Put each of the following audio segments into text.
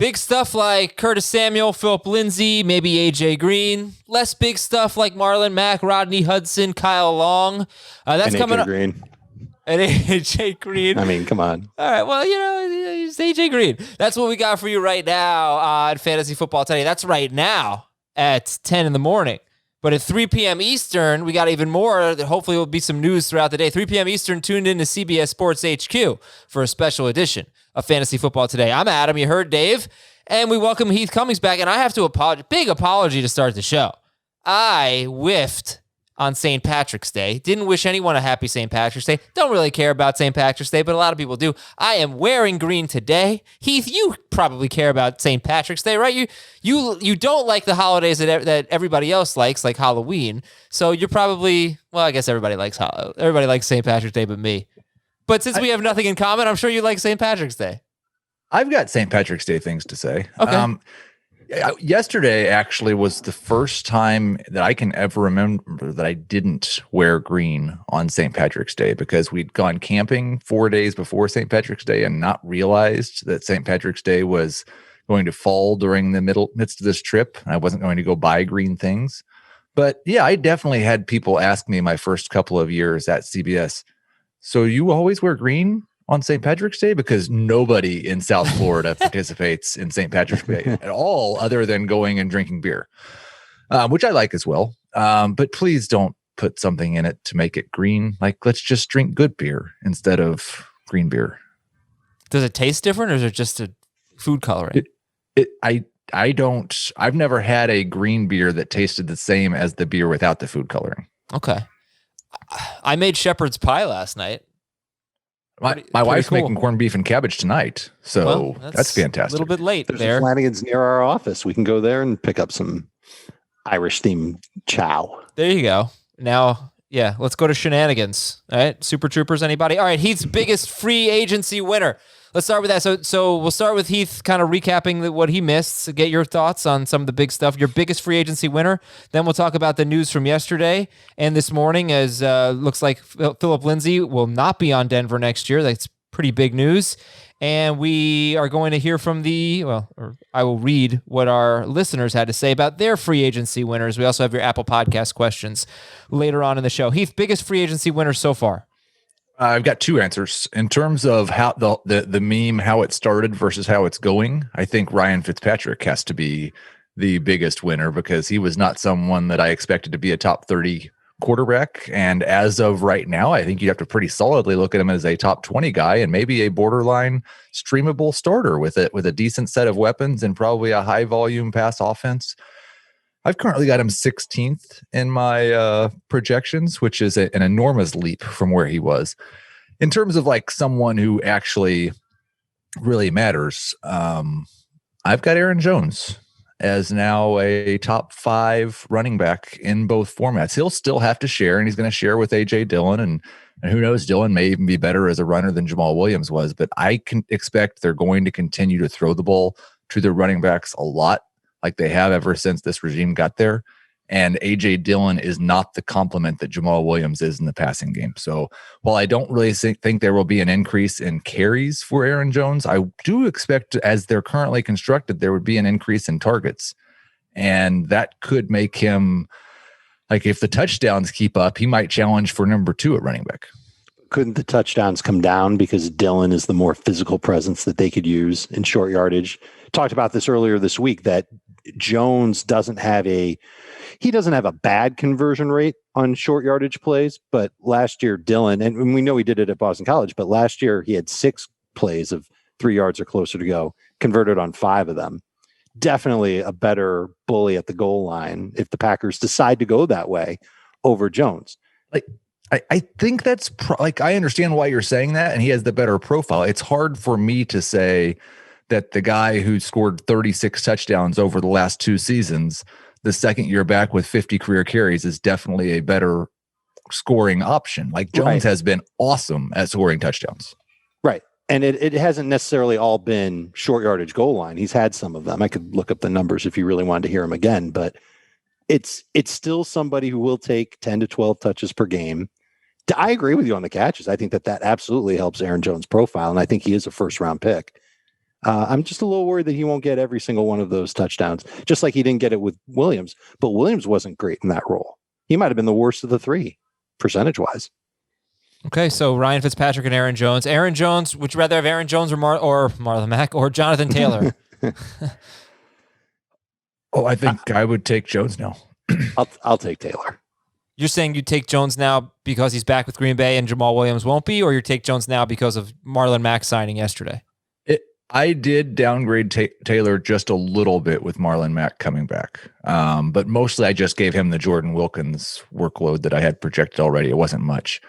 Big stuff like Curtis Samuel, Philip Lindsay, maybe A.J. Green. Less big stuff like Marlon Mack, Rodney Hudson, Kyle Long. That's coming up. Green. And A.J. Green. I mean, come on. All right, well, it's A.J. Green. That's what we got for you right now on Fantasy Football Today. That's right now at 10 in the morning. But at 3 p.m. Eastern, we got even more. Hopefully, will be some news throughout the day. 3 p.m. Eastern, tuned in to CBS Sports HQ for a special edition of Fantasy Football Today. I'm Adam. You heard Dave. And we welcome Heath Cummings back. And I have to apologize. Big apology to start the show. I whiffed on St. Patrick's Day. Didn't wish anyone a happy St. Patrick's Day. Don't really care about St. Patrick's Day, but a lot of people do. I am wearing green today. Heath, you probably care about St. Patrick's Day, right? You don't like the holidays that everybody else likes, like Halloween. So you're probably, well, I guess everybody likes St. Patrick's Day but me. But since we have nothing in common, I'm sure you like St. Patrick's Day. I've got St. Patrick's Day things to say. Okay. Yesterday actually was the first time that I can ever remember that I didn't wear green on St. Patrick's Day, because we'd gone camping 4 days before St. Patrick's Day and not realized that St. Patrick's Day was going to fall during the midst of this trip. I wasn't going to go buy green things. But yeah, I definitely had people ask me my first couple of years at CBS, so you always wear green on St. Patrick's Day? Because nobody in South Florida participates in St. Patrick's Day at all, other than going and drinking beer, which I like as well. But please don't put something in it to make it green. Like, let's just drink good beer instead of green beer. Does it taste different, or is it just a food coloring? I've never had a green beer that tasted the same as the beer without the food coloring. Okay. I made shepherd's pie last night. My wife's making corned beef and cabbage tonight, so that's fantastic. A little bit late. There's a Flanagan's near our office. We can go there and pick up some Irish-themed chow. There you go. Now, yeah, let's go to shenanigans. All right, Super Troopers, anybody? All right, Heath's biggest free agency winner. Let's start with that. So we'll start with Heath kind of recapping what he missed. So get your thoughts on some of the big stuff. Your biggest free agency winner. Then we'll talk about the news from yesterday and this morning, as looks like Philip Lindsay will not be on Denver next year. That's pretty big news. And we are going to hear from I will read what our listeners had to say about their free agency winners. We also have your Apple Podcast questions later on in the show. Heath, biggest free agency winner so far. I've got two answers. In terms of how the meme, how it started versus how it's going, I think Ryan Fitzpatrick has to be the biggest winner, because he was not someone that I expected to be a top 30 quarterback. And as of right now, I think you'd have to pretty solidly look at him as a top 20 guy and maybe a borderline streamable starter with a decent set of weapons and probably a high volume pass offense. I've currently got him 16th in my projections, which is an enormous leap from where he was. In terms of like someone who actually really matters, I've got Aaron Jones as now a top 5 running back in both formats. He'll still have to share, and he's going to share with A.J. Dillon, and who knows, Dillon may even be better as a runner than Jamal Williams was, but I can expect they're going to continue to throw the ball to their running backs a lot, like they have ever since this regime got there. And A.J. Dillon is not the complement that Jamal Williams is in the passing game. So while I don't really think there will be an increase in carries for Aaron Jones, I do expect, as they're currently constructed, there would be an increase in targets. And that could make him, like, if the touchdowns keep up, he might challenge for number 2 at running back. Couldn't the touchdowns come down because Dillon is the more physical presence that they could use in short yardage? Talked about this earlier this week, that Jones doesn't have a bad conversion rate on short yardage plays, but last year Dillon, and we know he did it at Boston College, but last year he had 6 plays of 3 yards or closer to go, converted on 5 of them. Definitely a better bully at the goal line if the Packers decide to go that way over Jones. Like, I think that's I understand why you're saying that, and he has the better profile. It's hard for me to say that the guy who scored 36 touchdowns over the last 2 seasons, the second year back with 50 career carries, is definitely a better scoring option. Like, Jones has been awesome at scoring touchdowns. Right. And it hasn't necessarily all been short yardage goal line. He's had some of them. I could look up the numbers if you really wanted to hear him again, but it's still somebody who will take 10 to 12 touches per game. I agree with you on the catches. I think that absolutely helps Aaron Jones' profile, and I think he is a first-round pick. I'm just a little worried that he won't get every single one of those touchdowns, just like he didn't get it with Williams. But Williams wasn't great in that role. He might have been the worst of the three, percentage-wise. Okay, so Ryan Fitzpatrick and Aaron Jones. Aaron Jones, would you rather have Aaron Jones or Marlon Mack or Jonathan Taylor? I think I would take Jones now. I'll take Taylor. You're saying you take Jones now because he's back with Green Bay and Jamal Williams won't be, or you take Jones now because of Marlon Mack signing yesterday? I did downgrade Taylor just a little bit with Marlon Mack coming back. But mostly I just gave him the Jordan Wilkins workload that I had projected already. It wasn't much.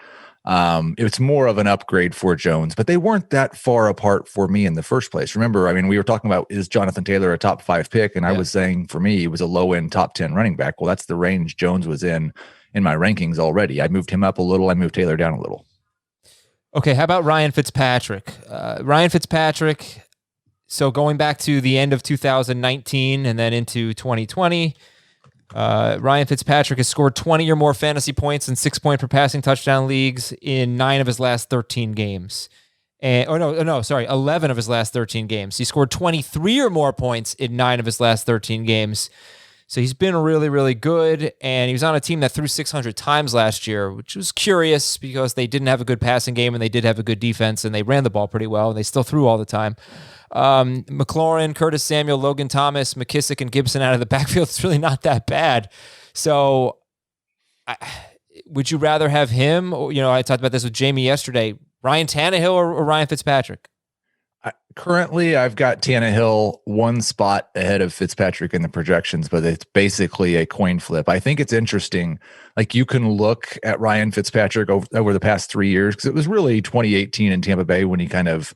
It's more of an upgrade for Jones, but they weren't that far apart for me in the first place. Remember, I mean, we were talking about, is Jonathan Taylor a top 5 pick? And I was saying for me, he was a low end top 10 running back. Well, that's the range Jones was in my rankings already. I moved him up a little. I moved Taylor down a little. Okay. How about Ryan Fitzpatrick? Ryan Fitzpatrick. So going back to the end of 2019 and then into 2020, Ryan Fitzpatrick has scored 20 or more fantasy points in 6-point per passing touchdown leagues in 9 of his last 13 games. 11 of his last 13 games. He scored 23 or more points in 9 of his last 13 games. So he's been really, really good. And he was on a team that threw 600 times last year, which was curious because they didn't have a good passing game and they did have a good defense and they ran the ball pretty well and they still threw all the time. McLaurin, Curtis Samuel, Logan Thomas, McKissick, and Gibson out of the backfield. It's really not that bad. So would you rather have him? Or, I talked about this with Jamie yesterday. Ryan Tannehill or Ryan Fitzpatrick? Currently, I've got Tannehill one spot ahead of Fitzpatrick in the projections, but it's basically a coin flip. I think it's interesting. Like, you can look at Ryan Fitzpatrick over the past 3 years, because it was really 2018 in Tampa Bay when he kind of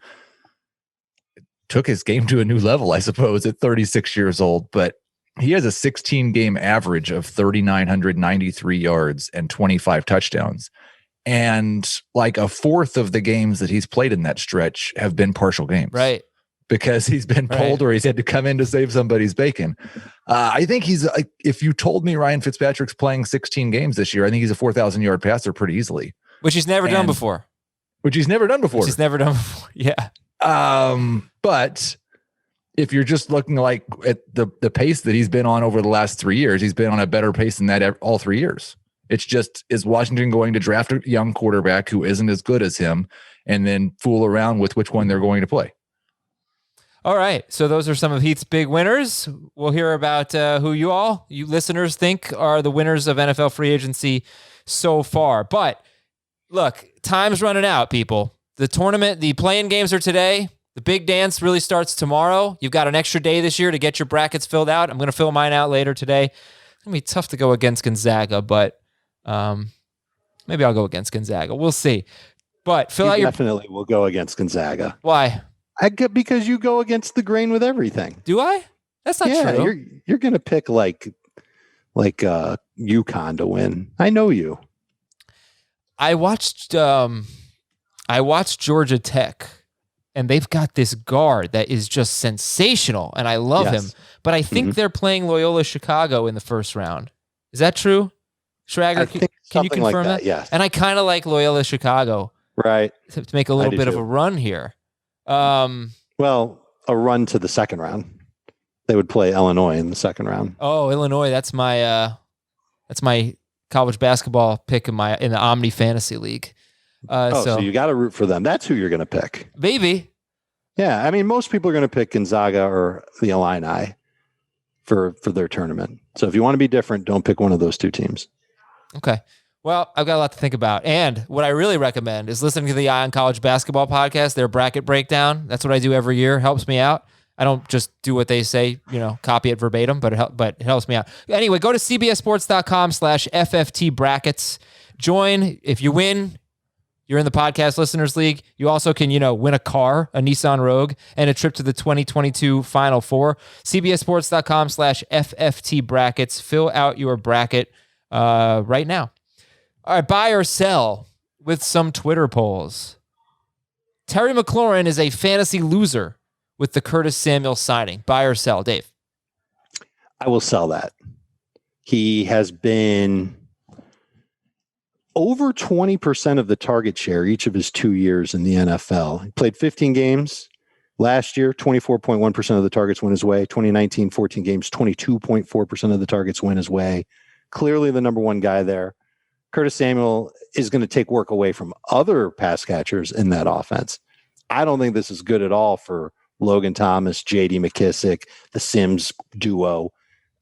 took his game to a new level, I suppose, at 36 years old. But he has a 16-game average of 3,993 yards and 25 touchdowns. And like a fourth of the games that he's played in that stretch have been partial games. Right. Because he's been pulled or he's had to come in to save somebody's bacon. I think if you told me Ryan Fitzpatrick's playing 16 games this year, I think he's a 4,000-yard passer pretty easily. Which he's never done before. Yeah. But if you're just looking like at the pace that he's been on over the last 3 years, he's been on a better pace than that all 3 years. It's just, is Washington going to draft a young quarterback who isn't as good as him and then fool around with which one they're going to play? All right. So those are some of Heath's big winners. We'll hear about who you listeners think are the winners of NFL free agency so far. But look, time's running out, people. The tournament, the play-in games are today. The big dance really starts tomorrow. You've got an extra day this year to get your brackets filled out. I'm going to fill mine out later today. It's going to be tough to go against Gonzaga, but maybe I'll go against Gonzaga. We'll see. But fill out your... Definitely will go against Gonzaga. Why? Because you go against the grain with everything. Do I? That's not true. You're going to pick like UConn to win. I know you. I watched Georgia Tech, and they've got this guard that is just sensational, and I love him. But I think they're playing Loyola Chicago in the first round. Is that true? Schrager, can you confirm that? Yes. And I kind of like Loyola Chicago. Right. To make a little bit of a run here. Well, a run to the second round. They would play Illinois in the second round. Oh, Illinois. That's my college basketball pick in the Omni Fantasy League. So you got to root for them. That's who you're going to pick. Maybe. Yeah. I mean, most people are going to pick Gonzaga or the Illini for their tournament. So if you want to be different, don't pick one of those two teams. Okay. Well, I've got a lot to think about. And what I really recommend is listening to the Eye on College Basketball podcast, their bracket breakdown. That's what I do every year. Helps me out. I don't just do what they say, copy it verbatim, but it helps me out. Anyway, go to cbssports.com/FFT brackets. Join. If you win, you're in the Podcast Listeners League. You also can, win a car, a Nissan Rogue, and a trip to the 2022 Final Four. cbssports.com/FFT brackets. Fill out your bracket right now. All right, buy or sell with some Twitter polls. Terry McLaurin is a fantasy loser with the Curtis Samuel signing. Buy or sell, Dave? I will sell that. He has been over 20% of the target share each of his 2 years in the NFL. He played 15 games, Last year, 24.1% of the targets went his way. 2019, 14 games, 22.4% of the targets went his way. Clearly the number one guy there. Curtis Samuel is going to take work away from other pass catchers in that offense. I don't think this is good at all for Logan Thomas, J.D. McKissick, the Sims duo.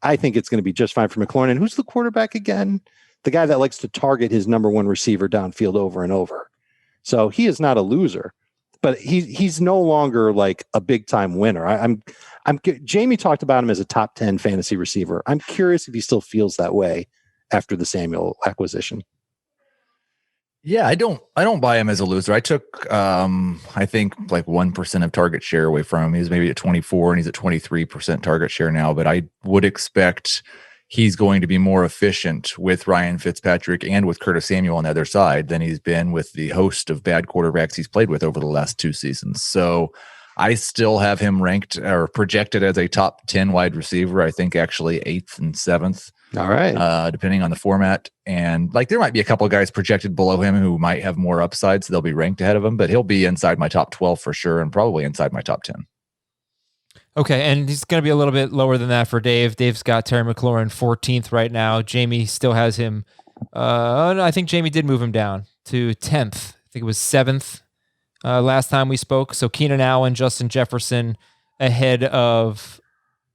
I think it's going to be just fine for McLaurin. And who's the quarterback again? The guy that likes to target his number one receiver downfield over and over. So he is not a loser, but he's no longer like a big time winner. Jamie talked about him as a top 10 fantasy receiver. I'm curious if he still feels that way after the Samuel acquisition. Yeah, I don't buy him as a loser. I took I think like 1% of target share away from him. He was maybe at 24 and he's at 23% target share now, but I would expect he's going to be more efficient with Ryan Fitzpatrick and with Curtis Samuel on the other side than he's been with the host of bad quarterbacks he's played with over the last 2 seasons. So I still have him ranked or projected as a top 10 wide receiver. I think actually 8th and 7th. All right. Depending on the format. And like there might be a couple of guys projected below him who might have more upside, so they'll be ranked ahead of him, but he'll be inside my top 12 for sure and probably inside my top 10. Okay, and he's going to be a little bit lower than that for Dave. Dave's got Terry McLaurin 14th right now. Jamie still has him. No, I think Jamie did move him down to 10th. I think it was 7th last time we spoke. So Keenan Allen, Justin Jefferson ahead of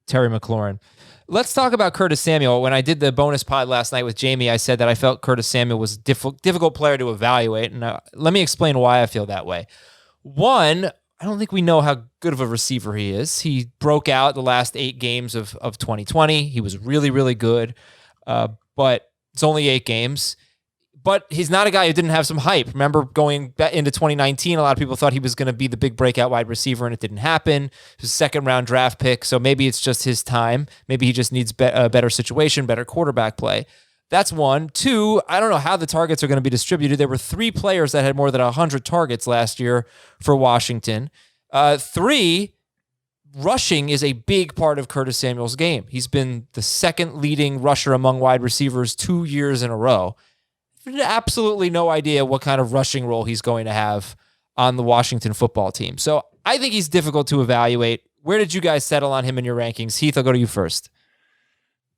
Terry McLaurin. Let's talk about Curtis Samuel. When I did the bonus pod last night with Jamie, I said that I felt Curtis Samuel was a difficult player to evaluate. And let me explain why I feel that way. One, I don't think we know how good of a receiver he is. He broke out the last 8 games of 2020. He was really, really good. But it's only 8 games. But he's not a guy who didn't have some hype. Remember going back into 2019, a lot of people thought he was going to be the big breakout wide receiver, and it didn't happen. His 2nd-round draft pick, so maybe it's just his time. Maybe he just needs a better situation, better quarterback play. That's one. 2, I don't know how the targets are going to be distributed. There were 3 players that had more than 100 targets last year for Washington. 3, rushing is a big part of Curtis Samuel's game. He's been the 2nd leading rusher among wide receivers 2 years in a row. Absolutely no idea what kind of rushing role he's going to have on the Washington football team. So I think he's difficult to evaluate. Where did you guys settle on him in your rankings? Heath, I'll go to you first.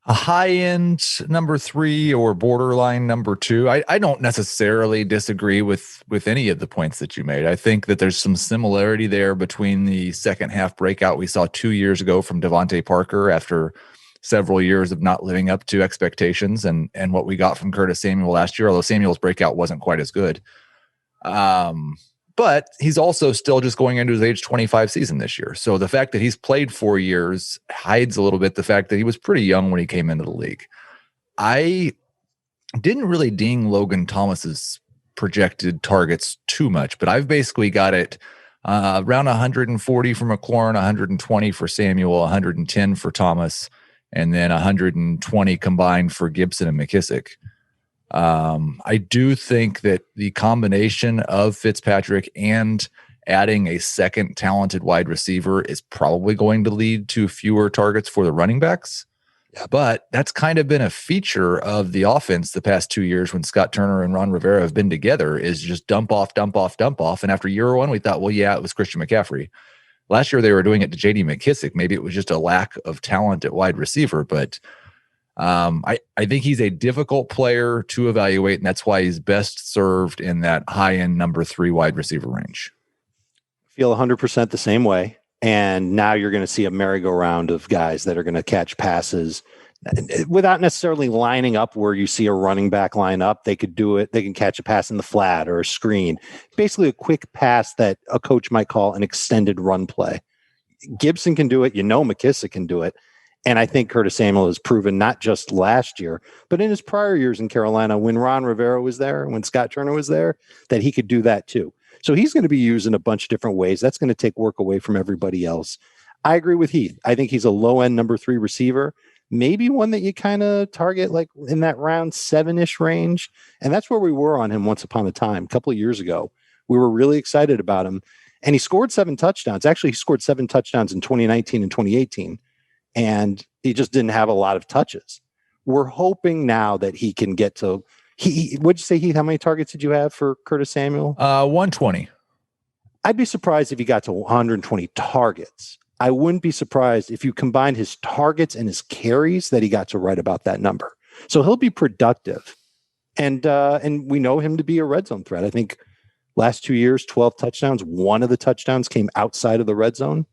A high-end number 3 or borderline number 2. I don't necessarily disagree with any of the points that you made. I think that there's some similarity there between the second half breakout we saw 2 years ago from Devontae Parker after several years of not living up to expectations and what we got from Curtis Samuel last year, although Samuel's breakout wasn't quite as good. But he's also still just going into his age 25 season this year. So the fact that he's played 4 years hides a little bit the fact that he was pretty young when he came into the league. I didn't really ding Logan Thomas's projected targets too much, but I've basically got it around 140 for McLaurin, 120 for Samuel, 110 for Thomas, and then 120 combined for Gibson and McKissick. I do think that the combination of Fitzpatrick and adding a second talented wide receiver is probably going to lead to fewer targets for the running backs. Yeah. But that's kind of been a feature of the offense the past 2 years when Scott Turner and Ron Rivera have been together, is just dump off. And after year 1, we thought, well, yeah, it was Christian McCaffrey. Last year, they were doing it to J.D. McKissick. Maybe it was just a lack of talent at wide receiver, but I think he's a difficult player to evaluate, and that's why he's best served in that high-end number 3 wide receiver range. Feel 100% the same way, and now you're going to see a merry-go-round of guys that are going to catch passes without necessarily lining up where you see a running back line up. They could do it. They can catch a pass in the flat or a screen. Basically a quick pass that a coach might call an extended run play. Gibson can do it. McKissick can do it. And I think Curtis Samuel has proven not just last year, but in his prior years in Carolina, when Ron Rivera was there, when Scott Turner was there, that he could do that too. So he's going to be used in a bunch of different ways. That's going to take work away from everybody else. I agree with Heath. I think he's a low-end number 3 receiver. Maybe one that you kind of target like in that round 7-ish range. And that's where we were on him once upon a time, a couple of years ago. We were really excited about him. And he scored 7 touchdowns. Actually, he scored 7 touchdowns in 2019 and 2018. And he just didn't have a lot of touches. We're hoping now that he can get to what'd you say, Heath? How many targets did you have for Curtis Samuel? 120. I'd be surprised if he got to 120 targets. I wouldn't be surprised if you combine his targets and his carries that he got to right about that number. So he'll be productive. And we know him to be a red zone threat. I think last 2 years, 12 touchdowns. One of the touchdowns came outside of the red zone.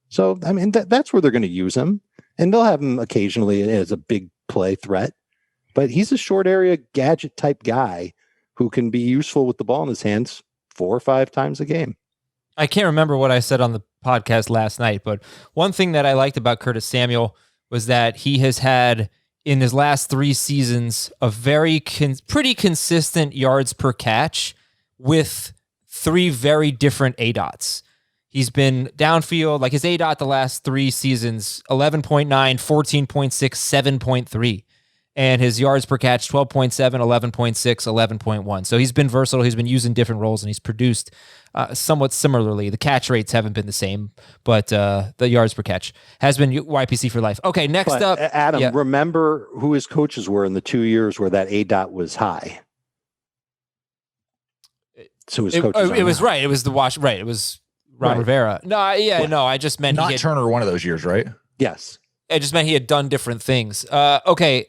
So, I mean, that's where they're going to use him. And they'll have him occasionally as a big play threat. But he's a short area gadget type guy who can be useful with the ball in his hands 4 or 5 times a game. I can't remember what I said on the podcast last night, but one thing that I liked about Curtis Samuel was that he has had, in his last 3 seasons, a very pretty consistent yards per catch with 3 very different ADOTs. He's been downfield, like his ADOT the last 3 seasons, 11.9, 14.6, 7.3. And his yards per catch, 12.7, 11.6, 11.1. So he's been versatile. He's been using different roles, and he's produced somewhat similarly. The catch rates haven't been the same, but the yards per catch has been YPC for life. Okay, next up. Adam, remember who his coaches were in the 2 years where that ADOT was high? So his coaches it was right. It was the Wash. Right. It was Ron Rivera. No, yeah, no. I just meant not Turner one of those years, right? Yes. I just meant he had done different things. Okay.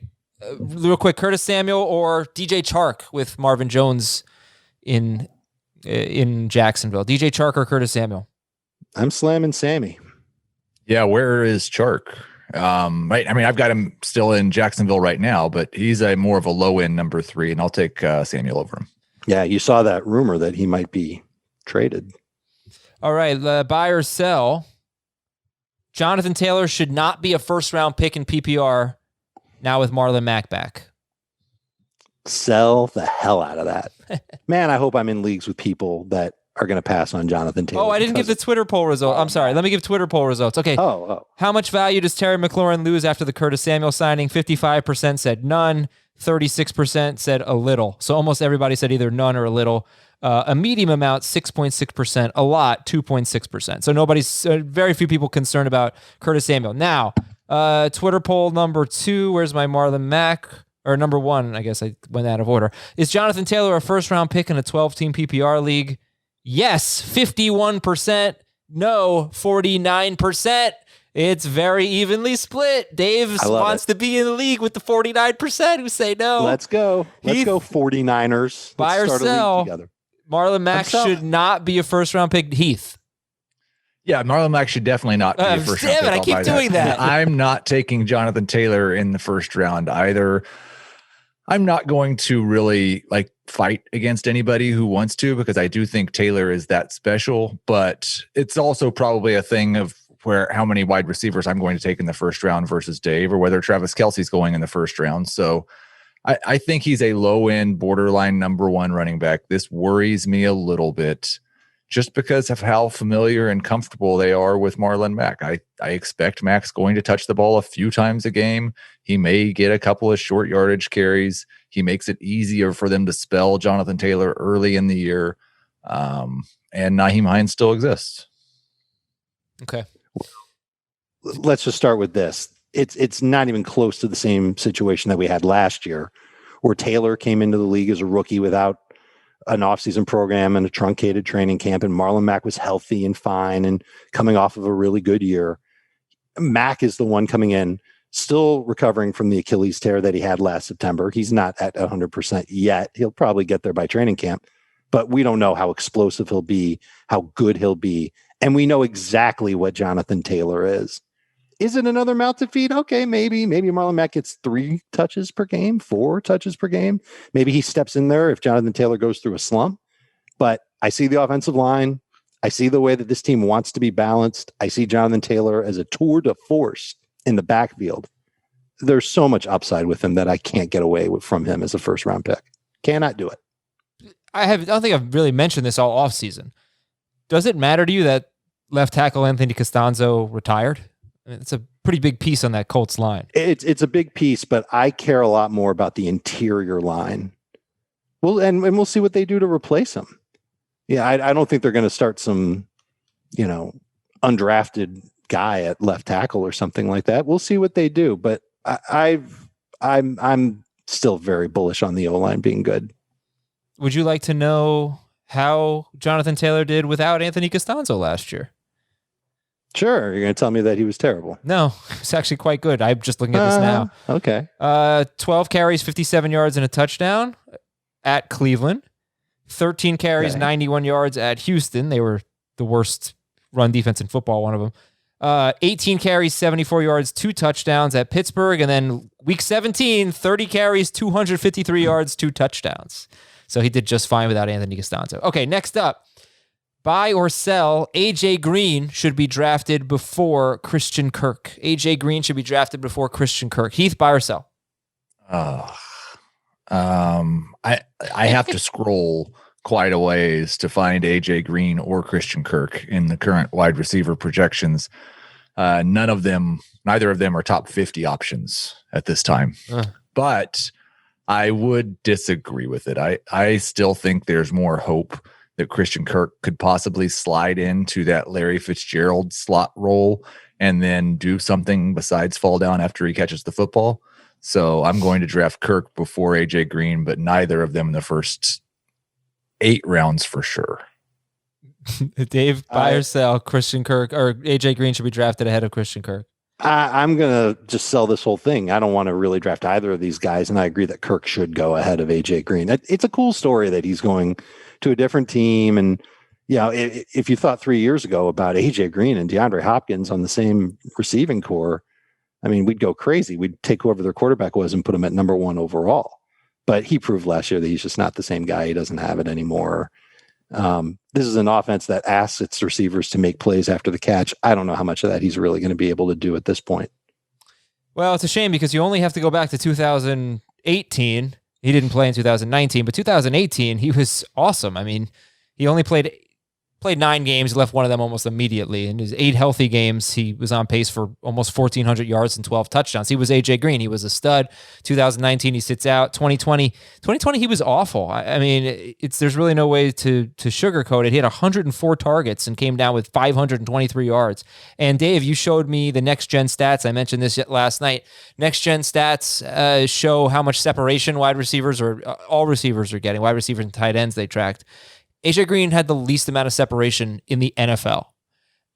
Real quick, Curtis Samuel or DJ Chark with Marvin Jones in Jacksonville? DJ Chark or Curtis Samuel? I'm slamming Sammy. Yeah, where is Chark? Right. I mean, I've got him still in Jacksonville right now, but he's a more of a low end number 3, and I'll take Samuel over him. Yeah, you saw that rumor that he might be traded. All right, buy or sell. Jonathan Taylor should not be a first-round pick in PPR now with Marlon Mack back. Sell the hell out of that. Man, I hope I'm in leagues with people that are going to pass on Jonathan Taylor. Oh, I didn't give the Twitter poll result. I'm sorry. Let me give Twitter poll results. Okay. How much value does Terry McLaurin lose after the Curtis Samuel signing? 55% said none. 36% said a little. So almost everybody said either none or a little. A medium amount, 6.6%. A lot, 2.6%. So nobody's, very few people concerned about Curtis Samuel. Now, Twitter poll number 2. Where's my Marlon Mack? Or number 1, I guess I went out of order. Is Jonathan Taylor a first-round pick in a 12-team PPR league? Yes, 51%. No, 49%. It's very evenly split. Dave wants to be in the league with the 49% who say no. Let's go. Let's go 49ers. Buy or sell. Marlon Mack should not be a first-round pick. Heath. Yeah, Marlon Mack should definitely not be a first round pick. Damn it, I keep doing that. I'm not taking Jonathan Taylor in the first round either. I'm not going to really fight against anybody who wants to, because I do think Taylor is that special, but it's also probably a thing of how many wide receivers I'm going to take in the first round versus Dave, or whether Travis Kelce's going in the first round. So I think he's a low end borderline number 1 running back. This worries me a little bit, just because of how familiar and comfortable they are with Marlon Mack. I expect Mack's going to touch the ball a few times a game. He may get a couple of short yardage carries. He makes it easier for them to spell Jonathan Taylor early in the year. And Nyheim Hines still exists. Okay. Let's just start with this. It's not even close to the same situation that we had last year, where Taylor came into the league as a rookie without an offseason program and a truncated training camp, and Marlon Mack was healthy and fine and coming off of a really good year. Mack is the one coming in, still recovering from the Achilles tear that he had last September. He's not at 100% yet. He'll probably get there by training camp, but we don't know how explosive he'll be, how good he'll be. And we know exactly what Jonathan Taylor is. Is it another mouth to feed? Okay, maybe Marlon Mack gets 3 touches per game, 4 touches per game. Maybe he steps in there if Jonathan Taylor goes through a slump. But I see the offensive line. I see the way that this team wants to be balanced. I see Jonathan Taylor as a tour de force in the backfield. There's so much upside with him that I can't get away from him as a first-round pick. Cannot do it. I don't think I've really mentioned this all offseason. Does it matter to you that left tackle Anthony Costanzo retired? I mean, it's a pretty big piece on that Colts line. It's a big piece, but I care a lot more about the interior line. Well, and we'll see what they do to replace him. Yeah, I don't think they're going to start some, undrafted guy at left tackle or something like that. We'll see what they do, but I'm still very bullish on the O-line being good. Would you like to know how Jonathan Taylor did without Anthony Costanzo last year. Sure. You're going to tell me that he was terrible. No, it's actually quite good. I'm just looking at this now. Okay. 12 carries, 57 yards, and a touchdown at Cleveland. 13 carries, 91 yards at Houston. They were the worst run defense in football, one of them. 18 carries, 74 yards, 2 touchdowns at Pittsburgh. And then week 17, 30 carries, 253 yards, 2 touchdowns. So he did just fine without Anthony Costanzo. Okay, next up. Buy or sell, A.J. Green should be drafted before Christian Kirk. A.J. Green should be drafted before Christian Kirk. Heath, buy or sell? I have to scroll quite a ways to find A.J. Green or Christian Kirk in the current wide receiver projections. Neither of them are top 50 options at this time. But I would disagree with it. I still think there's more hope that Christian Kirk could possibly slide into that Larry Fitzgerald slot role and then do something besides fall down after he catches the football. So I'm going to draft Kirk before A.J. Green, but neither of them in the first 8 rounds for sure. Dave, buy or sell, Christian Kirk or A.J. Green should be drafted ahead of Christian Kirk? I'm going to just sell this whole thing. I don't want to really draft either of these guys, and I agree that Kirk should go ahead of A.J. Green. It's a cool story that he's going to a different team. And, if you thought 3 years ago about A.J. Green and DeAndre Hopkins on the same receiving core, I mean, we'd go crazy. We'd take whoever their quarterback was and put him at number 1 overall. But he proved last year that he's just not the same guy. He doesn't have it anymore. This is an offense that asks its receivers to make plays after the catch. I don't know how much of that he's really going to be able to do at this point. Well, it's a shame because you only have to go back to 2018. He didn't play in 2019, but 2018, he was awesome. I mean, he only played 9 games, left one of them almost immediately. In his 8 healthy games, he was on pace for almost 1,400 yards and 12 touchdowns. He was A.J. Green. He was a stud. 2019, he sits out. 2020, he was awful. I mean, there's really no way to sugarcoat it. He had 104 targets and came down with 523 yards. And Dave, you showed me the next-gen stats. I mentioned this last night. Next-gen stats show how much separation wide receivers or all receivers are getting. Wide receivers and tight ends they tracked. A.J. Green had the least amount of separation in the NFL.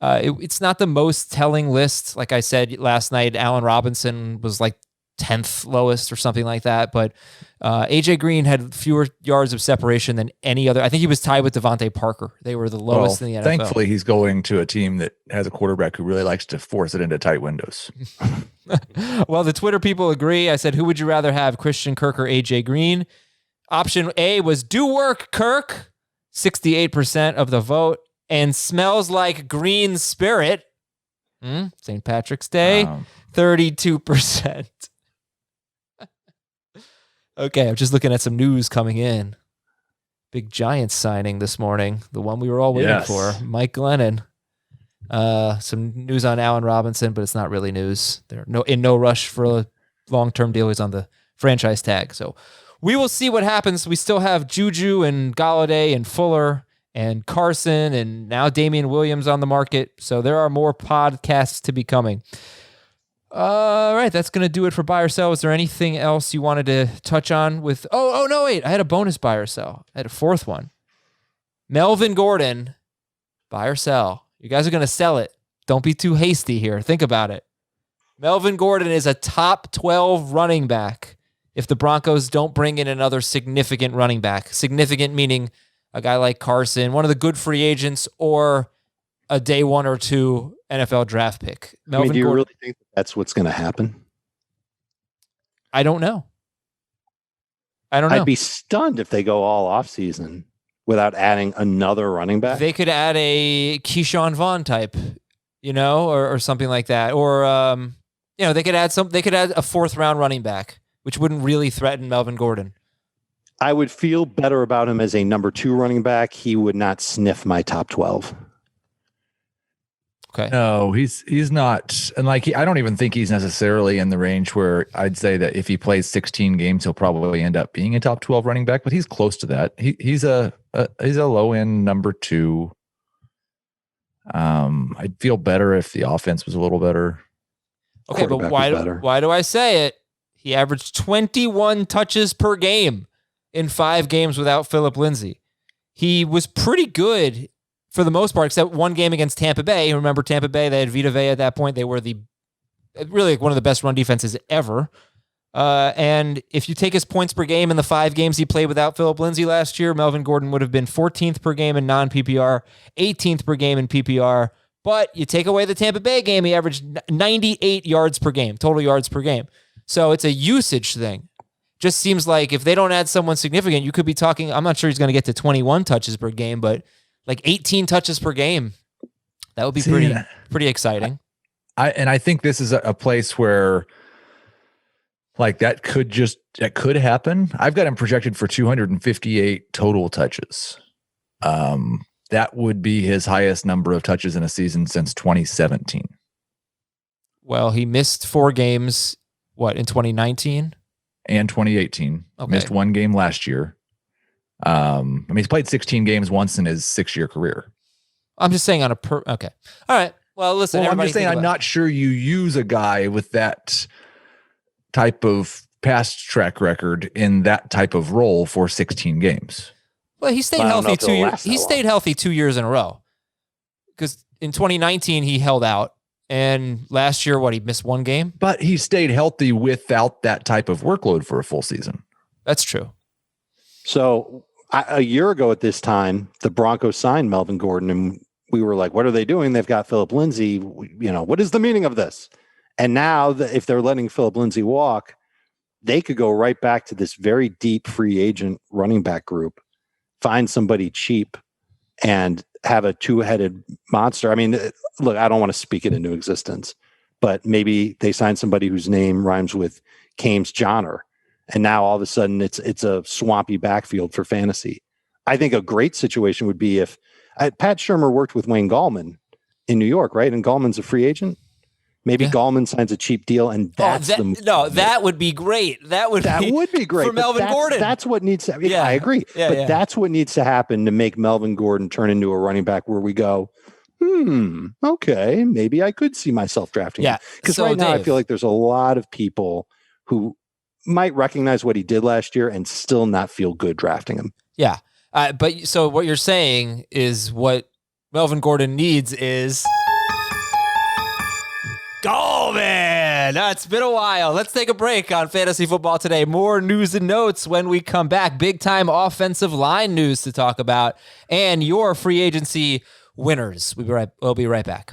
It's not the most telling list. Like I said last night, Allen Robinson was like 10th lowest or something like that. But A.J. Green had fewer yards of separation than any other. I think he was tied with Devontae Parker. They were the lowest in the NFL. Thankfully, he's going to a team that has a quarterback who really likes to force it into tight windows. Well, the Twitter people agree. I said, who would you rather have, Christian Kirk or A.J. Green? Option A was do work, Kirk. 68% of the vote, and smells like green spirit. St. Patrick's Day, 32%. Okay, I'm just looking at some news coming in. Big Giants signing this morning, the one we were all waiting for, Mike Glennon. Some news on Allen Robinson, but it's not really news. They're in no rush for a long-term deal. He's on the franchise tag, so we will see what happens. We still have Juju and Galladay and Fuller and Carson and now Damian Williams on the market. So there are more podcasts to be coming. All right, that's going to do it for buy or sell. Is there anything else you wanted to touch on with? Oh, no, wait. I had a bonus buy or sell. I had a 4th one. Melvin Gordon, buy or sell. You guys are going to sell it. Don't be too hasty here. Think about it. Melvin Gordon is a top 12 running back if the Broncos don't bring in another significant running back. Significant meaning a guy like Carson, one of the good free agents, or a day 1 or 2 NFL draft pick. Melvin do you Gordon, really think that's what's going to happen? I don't know. I'd be stunned if they go all offseason without adding another running back. They could add a Keyshawn Vaughn type, or something like that. Or, they could add a 4th round running back, which wouldn't really threaten Melvin Gordon. I would feel better about him as a number 2 running back. He would not sniff my top 12. Okay. No, he's not. And I don't even think he's necessarily in the range where I'd say that if he plays 16 games, he'll probably end up being a top 12 running back, but he's close to that. He's a low end number 2. I'd feel better if the offense was a little better. Okay, but why do I say it? He averaged 21 touches per game in 5 games without Phillip Lindsay. he was pretty good for the most part, except one game against Tampa Bay. Remember Tampa Bay? They had Vita Vea at that point. They were really one of the best run defenses ever. And if you take his points per game in the 5 games he played without Philip Lindsay last year, Melvin Gordon would have been 14th per game in non-PPR, 18th per game in PPR. But you take away the Tampa Bay game, he averaged 98 yards per game, total yards per game. So it's a usage thing. Just seems like if they don't add someone significant, you could be talking, I'm not sure he's going to get to 21 touches per game, but like 18 touches per game. That would be pretty exciting. I think this is a place where like that could happen. I've got him projected for 258 total touches. That would be his highest number of touches in a season since 2017. Well, he missed 4 games, in 2019? And 2018. Okay. Missed 1 game last year. He's played 16 games once in his 6-year career. I'm just saying okay. All right. Well, listen, I'm just saying I'm not sure you use a guy with that type of past track record in that type of role for 16 games. Well, he stayed healthy 2 years. He stayed healthy 2 years in a row. Because in 2019 he held out, and last year he missed 1 game. But he stayed healthy without that type of workload for a full season. That's true. So a year ago at this time, the Broncos signed Melvin Gordon, and we were like, "What are they doing? They've got Philip Lindsay. What is the meaning of this?" And now, if they're letting Philip Lindsay walk, they could go right back to this very deep free agent running back group, find somebody cheap, and have a 2-headed monster. I mean, look, I don't want to speak it into existence, but maybe they sign somebody whose name rhymes with Kames Johnner, and now all of a sudden it's a swampy backfield for fantasy. I think a great situation would be if Pat Shurmur worked with Wayne Gallman in New York, right? And Gallman's a free agent. Maybe Gallman signs a cheap deal, and that would be great. That would be great for Melvin Gordon. That's what needs to. Yeah, I agree. But that's what needs to happen to make Melvin Gordon turn into a running back where we go, okay, maybe I could see myself drafting him. Because right now I feel like there's a lot of people who might recognize what he did last year and still not feel good drafting him. Yeah, but so what you're saying is what Melvin Gordon needs is. Go, man. It's been a while. Let's take a break on Fantasy Football Today. More news and notes when we come back. Big-time offensive line news to talk about and your free agency winners. We'll be right back.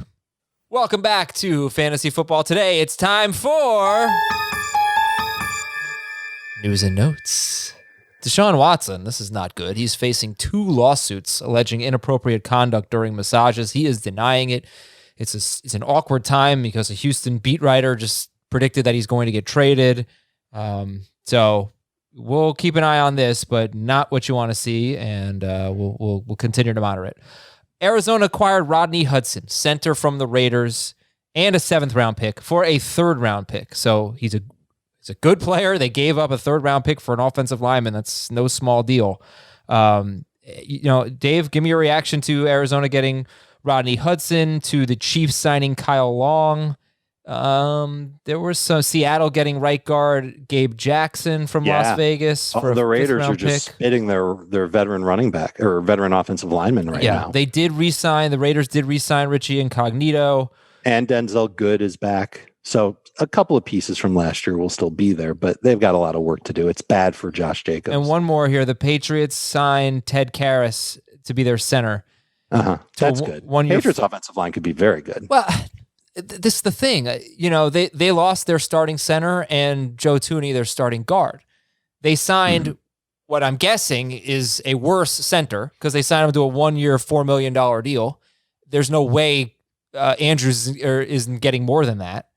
Welcome back to Fantasy Football Today. It's time for news and notes. Deshaun Watson, this is not good. He's facing 2 lawsuits alleging inappropriate conduct during massages. He is denying it. It's an awkward time because a Houston beat writer just predicted that he's going to get traded. So we'll keep an eye on this, but not what you want to see, and we'll continue to monitor it. Arizona acquired Rodney Hudson, center from the Raiders, and a 7th-round pick for a 3rd-round pick. So he's a good player. They gave up a 3rd-round pick for an offensive lineman. That's no small deal. Dave, give me your reaction to Arizona getting Rodney Hudson, to the Chiefs signing Kyle Long. There was some Seattle getting right guard Gabe Jackson from Las Vegas. For the Raiders are just spitting their veteran running back or veteran offensive lineman now. Yeah, they did re-sign. The Raiders did re-sign Richie Incognito. And Denzel Good is back. So a couple of pieces from last year will still be there, but they've got a lot of work to do. It's bad for Josh Jacobs. And one more here. The Patriots signed Ted Karras to be their center. That's good. Patriots offensive line could be very good. Well, this is the thing. They lost their starting center and Joe Thuney, their starting guard. They signed what I'm guessing is a worse center because they signed him to a 1-year, $4 million deal. There's no way Andrews isn't getting more than that.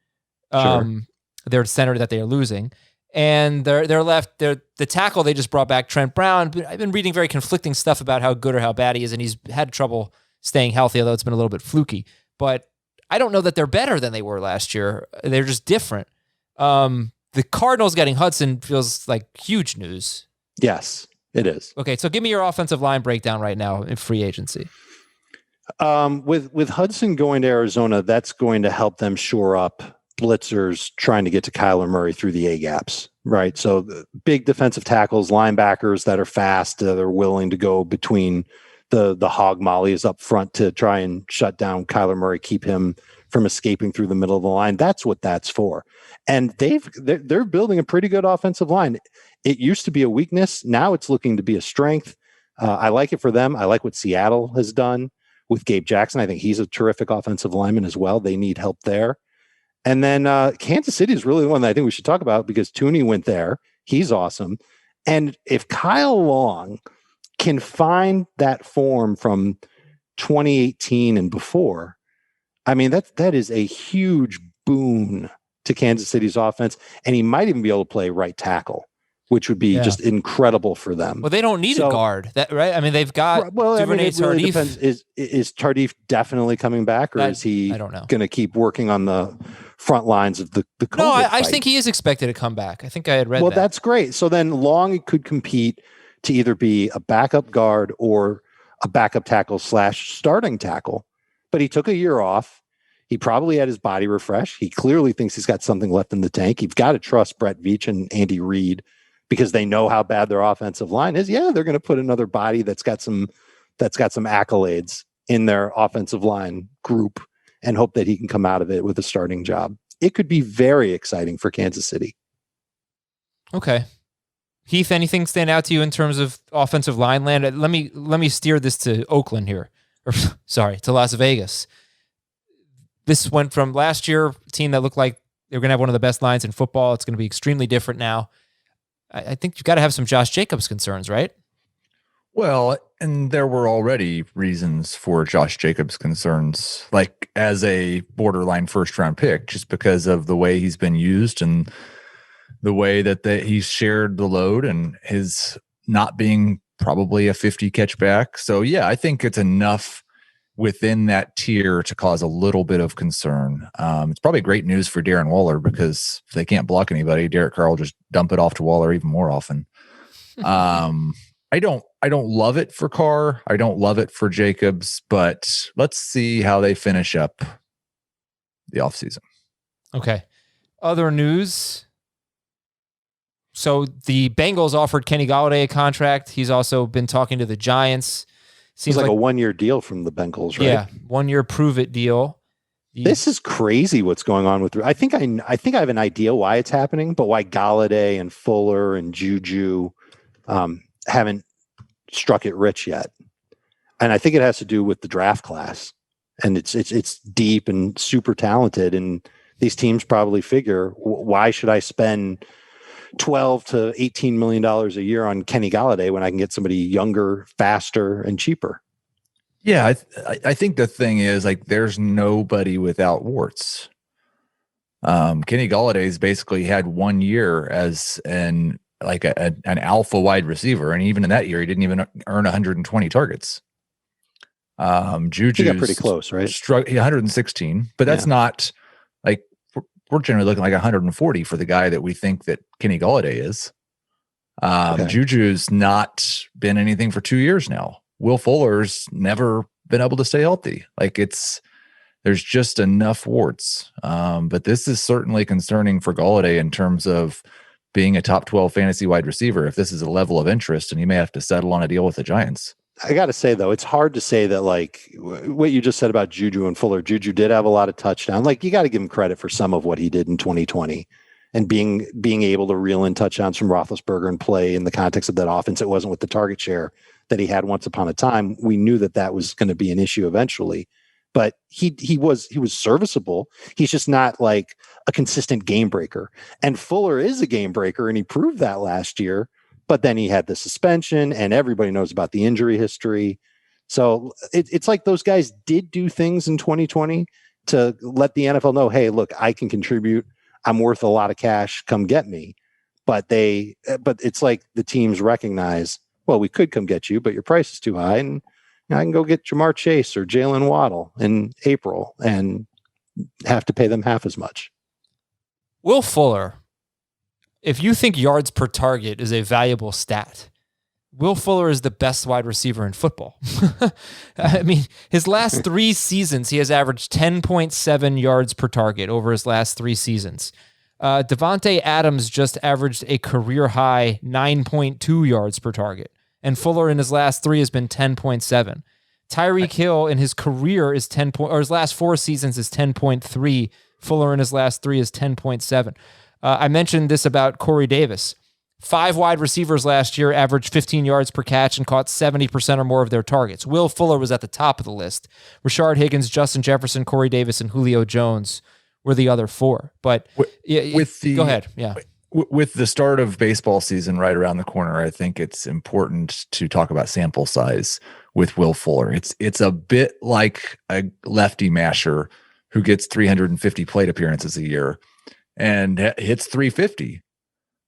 Their center that they are losing. And they're left. The tackle they just brought back, Trent Brown. I've been reading very conflicting stuff about how good or how bad he is, and he's had trouble staying healthy, although it's been a little bit fluky. But I don't know that they're better than they were last year. They're just different. The Cardinals getting Hudson feels like huge news. Yes, it is. Okay, so give me your offensive line breakdown right now in free agency. With Hudson going to Arizona, that's going to help them shore up blitzers trying to get to Kyler Murray through the A gaps. right? So the big defensive tackles, linebackers that are fast, that are willing to go between the hog mollies up front to try and shut down Kyler Murray, keep him from escaping through the middle of the line. That's what that's for. And they're building a pretty good offensive line. It used to be a weakness. Now it's looking to be a strength. I like it for them. I like what Seattle has done with Gabe Jackson. I think he's a terrific offensive lineman as well. They need help there. And then Kansas City is really the one that I think we should talk about because Tooney went there. He's awesome. And if Kyle Long can find that form from 2018 and before, I mean, that is a huge boon to Kansas City's offense. And he might even be able to play right tackle, which would be just incredible for them. Well, they don't need a guard, right? I mean, they've got Duvernay really Tardif. Depends. Is Tardif definitely coming back, or is he going to keep working on the front lines of the COVID No, I fight? think he is expected to come back. I think I had read that. Well, that's great. So then Long could compete to either be a backup guard or a backup tackle / starting tackle. But he took a year off. He probably had his body refreshed. He clearly thinks he's got something left in the tank. You've got to trust Brett Veach and Andy Reid because they know how bad their offensive line is. Yeah, they're going to put another body that's got some accolades in their offensive line group and hope that he can come out of it with a starting job. It could be very exciting for Kansas City. Okay. Heath, anything stand out to you in terms of offensive line land? Let me steer this to Oakland here. To Las Vegas. This went from last year, a team that looked like they were going to have one of the best lines in football. It's going to be extremely different now. I think you've got to have some Josh Jacobs concerns, right? Well, and there were already reasons for Josh Jacobs' concerns, like as a borderline first-round pick, just because of the way he's been used and the way that he's shared the load and his not being probably a 50 catch back. So, yeah, I think it's enough within that tier to cause a little bit of concern. It's probably great news for Darren Waller because if they can't block anybody, Derek Carr will just dump it off to Waller even more often. I don't love it for Carr. I don't love it for Jacobs, but let's see how they finish up the offseason. Okay. Other news. So the Bengals offered Kenny Golladay a contract. He's also been talking to the Giants. Seems like a 1-year deal from the Bengals, right? Yeah, 1-year prove-it deal. This is crazy what's going on with. I think I have an idea why it's happening, but why Golladay and Fuller and Juju haven't struck it rich yet. And I think it has to do with the draft class. And it's deep and super talented. And these teams probably figure, why should I spend $12 to $18 million a year on Kenny Golladay when I can get somebody younger, faster, and cheaper? Yeah, I think the thing is, like, there's nobody without warts. Kenny Galladay's basically had 1 year as an alpha wide receiver, and even in that year, he didn't even earn 120 targets. Juju's got pretty close, right? 116, but that's not like we're generally looking like 140 for the guy that we think that Kenny Golladay is. Juju's not been anything for 2 years now. Will Fuller's never been able to stay healthy. There's just enough warts. But this is certainly concerning for Golladay in terms of being a top 12 fantasy wide receiver. If this is a level of interest, and he may have to settle on a deal with the Giants. I got to say, though, it's hard to say that, like, what you just said about Juju and Fuller. Juju did have a lot of touchdowns. Like, you got to give him credit for some of what he did in 2020 and being able to reel in touchdowns from Roethlisberger and play in the context of that offense. It wasn't with the target share that he had once upon a time. We knew that was going to be an issue eventually, but he was serviceable. He's just not like a consistent game breaker. And Fuller is a game breaker, and he proved that last year. But then he had the suspension, and everybody knows about the injury history. So it's like those guys did do things in 2020 to let the NFL know, hey, look, I can contribute. I'm worth a lot of cash. Come get me. But it's like the teams recognize, well, we could come get you, but your price is too high, and I can go get Jamar Chase or Jalen Waddle in April and have to pay them half as much. Will Fuller, if you think yards per target is a valuable stat, Will Fuller is the best wide receiver in football. I mean, his last 3 seasons, he has averaged 10.7 yards per target over his last 3 seasons. Devontae Adams just averaged a career high 9.2 yards per target, and Fuller in his last 3 has been 10.7. Tyreek Hill in his career is his last 4 seasons is 10.3. Fuller in his last 3 is 10.7. I mentioned this about Corey Davis. 5 wide receivers last year averaged 15 yards per catch and caught 70% or more of their targets. Will Fuller was at the top of the list. Rashard Higgins, Justin Jefferson, Corey Davis, and Julio Jones were the other 4. But go ahead. Yeah. With the start of baseball season right around the corner, I think it's important to talk about sample size with Will Fuller. It's a bit like a lefty masher who gets 350 plate appearances a year and hits 350.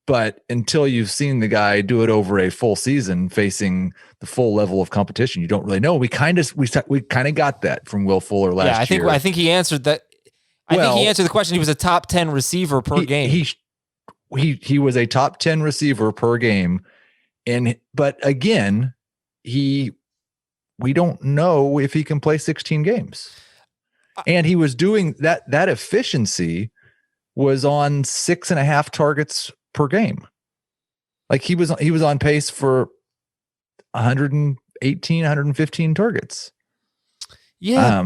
But until you've seen the guy do it over a full season facing the full level of competition, you don't really know. We kind of got that from Will Fuller last year. I think he answered that. I think he answered the question. He was a top 10 receiver per game. He was a top 10 receiver per game. But again, we don't know if he can play 16 games. And he was doing that efficiency was on 6.5 targets per game. Like he was on pace for 118, 115 targets. Yeah.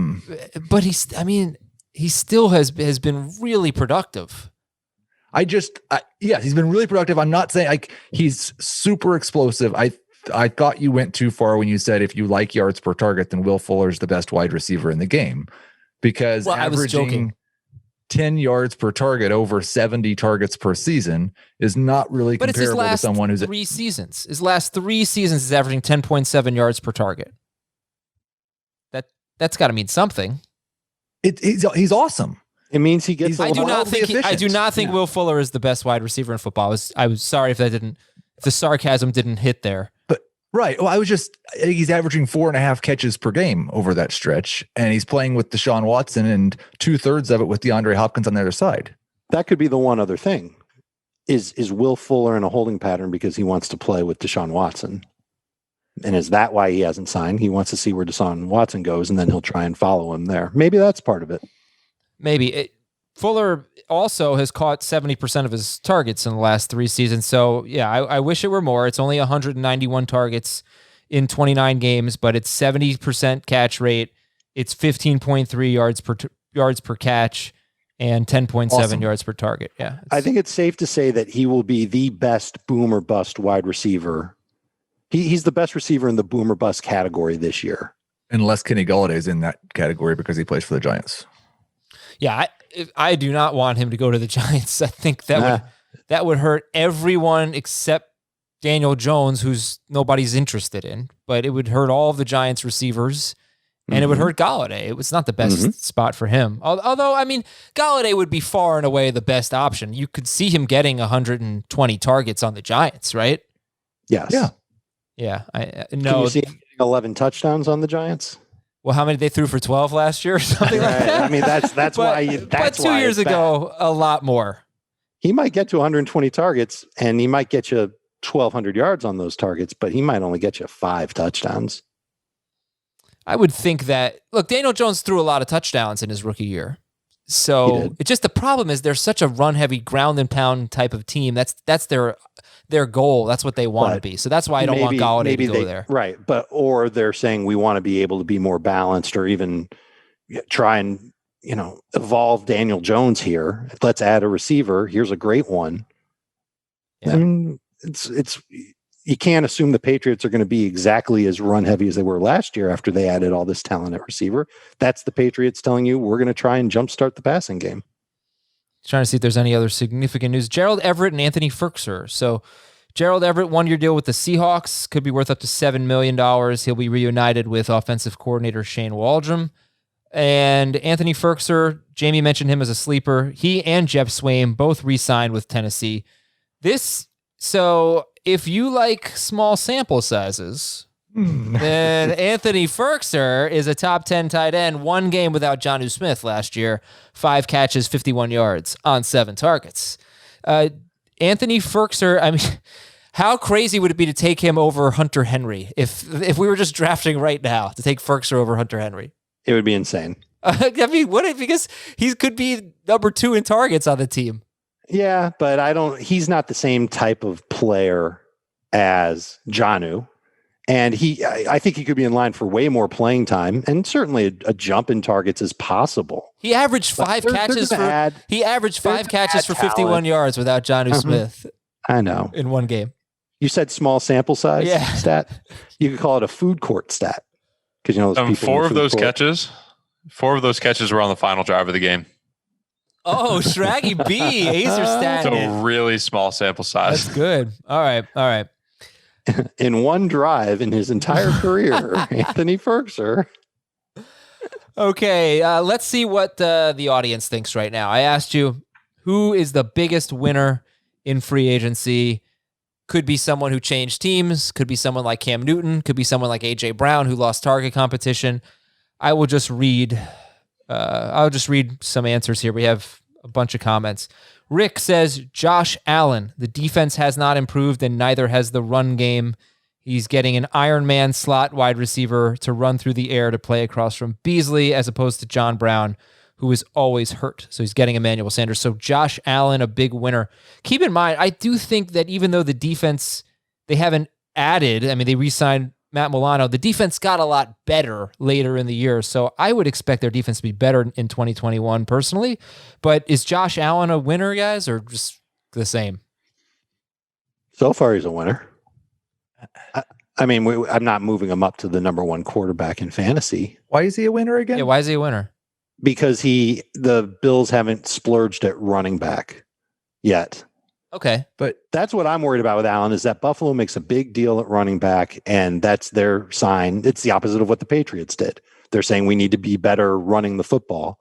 But he still has been really productive. Yes, he's been really productive. I'm not saying like he's super explosive. I thought you went too far when you said if you like yards per target, then Will Fuller's the best wide receiver in the game, because averaging 10 yards per target over 70 targets per season is not really comparable to someone who's 3 seasons. His last 3 seasons is averaging 10.7 yards per target. That's got to mean something. He's awesome. It means he gets. I do not think Will Fuller is the best wide receiver in football. I was sorry if the sarcasm didn't hit there. But right, well, he's averaging 4.5 catches per game over that stretch, and he's playing with Deshaun Watson and 2/3 of it with DeAndre Hopkins on the other side. That could be the one other thing. Is Will Fuller in a holding pattern because he wants to play with Deshaun Watson? And is that why he hasn't signed? He wants to see where Deshaun Watson goes, and then he'll try and follow him there. Maybe that's part of it. Maybe. Fuller also has caught 70% of his targets in the last 3 seasons. So, yeah, I wish it were more. It's only 191 targets in 29 games, but it's 70% catch rate. It's 15.3 yards per catch and 10.7 yards per target. Yeah. I think it's safe to say that he will be the best boom or bust wide receiver. He's the best receiver in the boom or bust category this year. Unless Kenny Golladay is in that category because he plays for the Giants. Yeah, I do not want him to go to the Giants. I think that would hurt everyone except Daniel Jones, who's nobody's interested in. But it would hurt all of the Giants receivers, and it would hurt Golladay. It was not the best spot for him. Although, I mean, Golladay would be far and away the best option. You could see him getting 120 targets on the Giants, right? Yes. Yeah. Can you see him getting 11 touchdowns on the Giants? Well, how many they threw for 12 last year or something like that? I mean, that's why. But 2 years ago, a lot more. He might get to 120 targets, and he might get you 1,200 yards on those targets, but he might only get you 5 touchdowns. I would think that. Look, Daniel Jones threw a lot of touchdowns in his rookie year, so it's just the problem is they're such a run-heavy, ground and pound type of team. That's their goal. That's what they want to be. So that's why I don't want Golladay to go there. Right. Or they're saying we want to be able to be more balanced or even try and, evolve Daniel Jones here. Let's add a receiver. Here's a great one. Yeah. I mean, it's you can't assume the Patriots are going to be exactly as run heavy as they were last year after they added all this talent at receiver. That's the Patriots telling you we're going to try and jumpstart the passing game. Trying to see if there's any other significant news. Gerald Everett and Anthony Firkser. So Gerald Everett, 1-year deal with the Seahawks, could be worth up to $7 million. He'll be reunited with offensive coordinator Shane Waldron. And Anthony Firkser, Jamie mentioned him as a sleeper. He and Jeff Swaim both re-signed with Tennessee. So if you like small sample sizes, then Anthony Firkser is a top 10 tight end. 1 game without Jonnu Smith last year. 5 catches, 51 yards on 7 targets. Anthony Firkser, I mean, how crazy would it be to take him over Hunter Henry if we were just drafting right now to take Firkser over Hunter Henry? It would be insane. I mean, because he could be number 2 in targets on the team. Yeah, but he's not the same type of player as Jonnu. And I think he could be in line for way more playing time, and certainly a jump in targets is possible. He averaged five catches for 51 yards without Jonnu Smith. I know. In one game. You said small sample size stat. You could call it a food court stat. Because those four of those catches were on the final drive of the game. Oh, Shraggy B, Acer stat. It's a really small sample size. That's good. All right. In one drive in his entire career, Anthony Ferkser. Okay, let's see what the audience thinks right now. I asked you, who is the biggest winner in free agency? Could be someone who changed teams, could be someone like Cam Newton, could be someone like A.J. Brown who lost target competition. I'll just read some answers here. We have a bunch of comments. Rick says, Josh Allen. The defense has not improved and neither has the run game. He's getting an Iron Man slot wide receiver to run through the air to play across from Beasley as opposed to John Brown, who is always hurt. So he's getting Emmanuel Sanders. So Josh Allen, a big winner. Keep in mind, I do think that even though the defense, they haven't added, they re-signed Matt Milano, the defense got a lot better later in the year. So I would expect their defense to be better in 2021 personally. But is Josh Allen a winner, guys, or just the same? So far, he's a winner. I'm not moving him up to the number one quarterback in fantasy. Why is he a winner again? Yeah, why is he a winner? Because the Bills haven't splurged at running back yet. Okay. But that's what I'm worried about with Allen is that Buffalo makes a big deal at running back, and that's their sign. It's the opposite of what the Patriots did. They're saying we need to be better running the football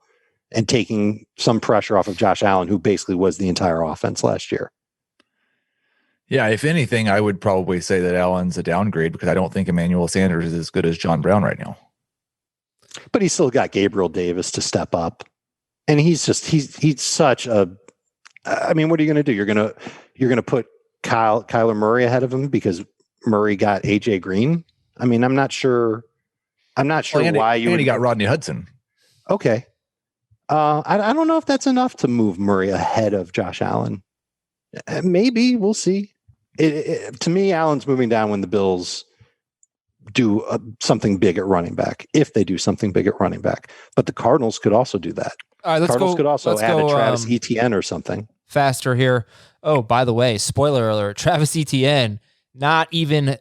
and taking some pressure off of Josh Allen, who basically was the entire offense last year. Yeah, if anything, I would probably say that Allen's a downgrade because I don't think Emmanuel Sanders is as good as John Brown right now. But he's still got Gabriel Davis to step up. And he's such a, what are you going to do? You're going to put Kyler Murray ahead of him because Murray got AJ Green. I'm not sure why you would. He got Rodney Hudson. Okay. I don't know if that's enough to move Murray ahead of Josh Allen. Maybe we'll see. To me, Allen's moving down when the Bills do something big at running back, if they do something big at running back. But the Cardinals could also do that. All right, Cardinals could also add a Travis Etienne or something. Faster here. Oh, by the way, spoiler alert, Travis Etienne, not even